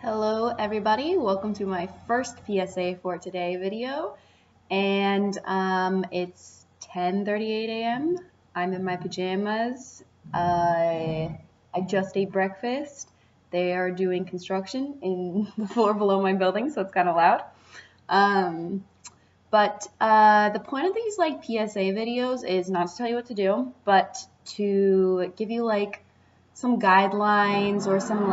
Hello everybody, welcome to my first PSA for today video, and it's 10:38 a.m. I'm in my pajamas. I just ate breakfast. They are doing construction in the floor below my building, so it's kind of loud. But the point of these PSA videos is not to tell you what to do, but to give you some guidelines or some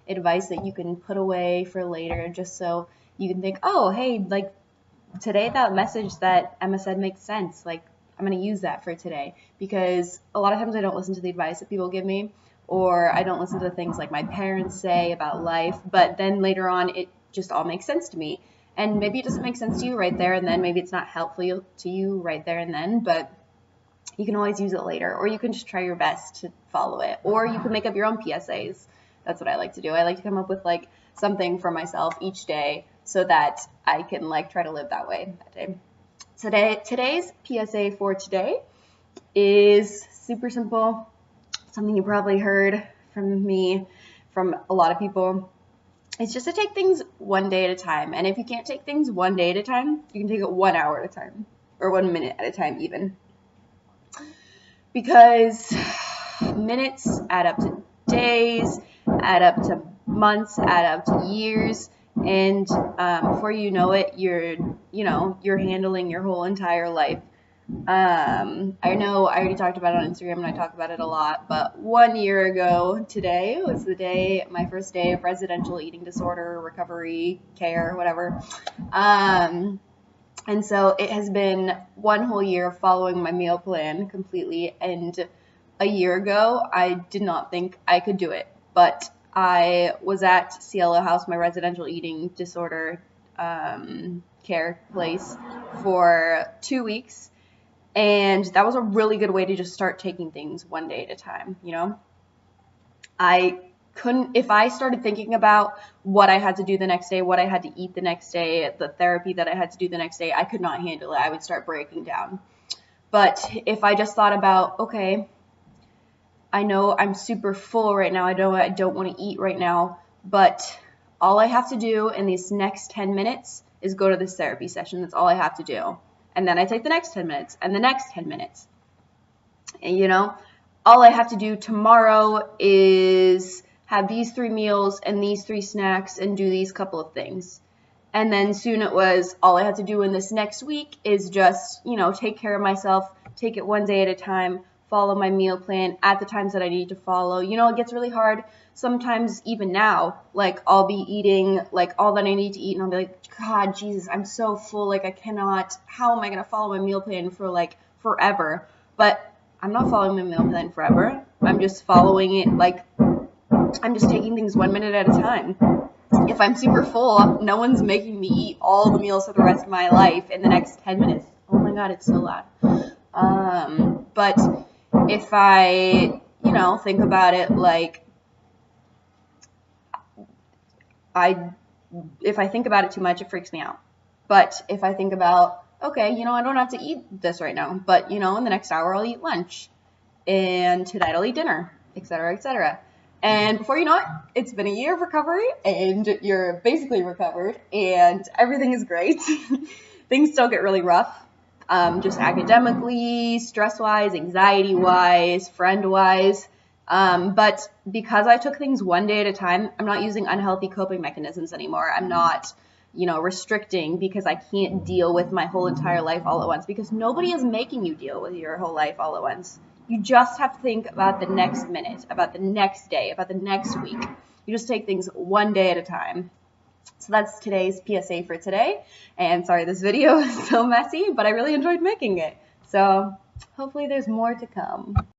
advice that you can put away for later, just so you can think, oh, hey, today that message that Emma said makes sense. I'm going to use that for today, because a lot of times I don't listen to the advice that people give me, or I don't listen to the things my parents say about life, but then later on it just all makes sense to me. And maybe it doesn't make sense to you right there and then, maybe it's not helpful to you right there and then, but you can always use it later, or you can just try your best to follow it, or you can make up your own PSAs. That's what I like to do. I like to come up with something for myself each day so that I can try to live that way that day. Today's PSA for today is super simple. Something you probably heard from me, from a lot of people. It's just to take things one day at a time. And if you can't take things one day at a time, you can take it 1 hour at a time, or 1 minute at a time even. Because minutes add up to days, add up to months, add up to years, and before you know it, you're handling your whole entire life. I know I already talked about it on Instagram, and I talk about it a lot, but 1 year ago today was my first day of residential eating disorder recovery care, whatever. And so it has been 1 whole year following my meal plan completely, and a year ago I did not think I could do it, but I was at Cielo House, my residential eating disorder care place, for 2 weeks, and that was a really good way to just start taking things one day at a time. If I started thinking about what I had to do the next day, what I had to eat the next day, the therapy that I had to do the next day, I could not handle it. I would start breaking down. But if I just thought about, okay, I know I'm super full right now, I don't want to eat right now, but all I have to do in these next 10 minutes is go to this therapy session. That's all I have to do. And then I take the next 10 minutes and the next 10 minutes. And all I have to do tomorrow is have these 3 meals and these 3 snacks and do these couple of things. And then soon it was, all I have to do in this next week is just, take care of myself, take it one day at a time, follow my meal plan at the times that I need to follow. It gets really hard sometimes, even now, I'll be eating all that I need to eat, and I'll be like, God, Jesus, I'm so full, I cannot, how am I going to follow my meal plan for forever? But I'm not following my meal plan forever. I'm just following it, I'm just taking things 1 minute at a time. If I'm super full, no one's making me eat all the meals for the rest of my life in the next 10 minutes. Oh my God, it's so loud. But if I, think about it, if I think about it too much, it freaks me out. But if I think about, okay, I don't have to eat this right now, but, in the next hour I'll eat lunch, and tonight I'll eat dinner, etc., etc. And before you know it, it's been a year of recovery, and you're basically recovered, and everything is great. Things still get really rough, just academically, stress-wise, anxiety-wise, friend-wise. But because I took things one day at a time, I'm not using unhealthy coping mechanisms anymore. I'm not, restricting because I can't deal with my whole entire life all at once, because nobody is making you deal with your whole life all at once. You just have to think about the next minute, about the next day, about the next week. You just take things one day at a time. So that's today's PSA for today. And sorry, this video is so messy, but I really enjoyed making it. So hopefully there's more to come.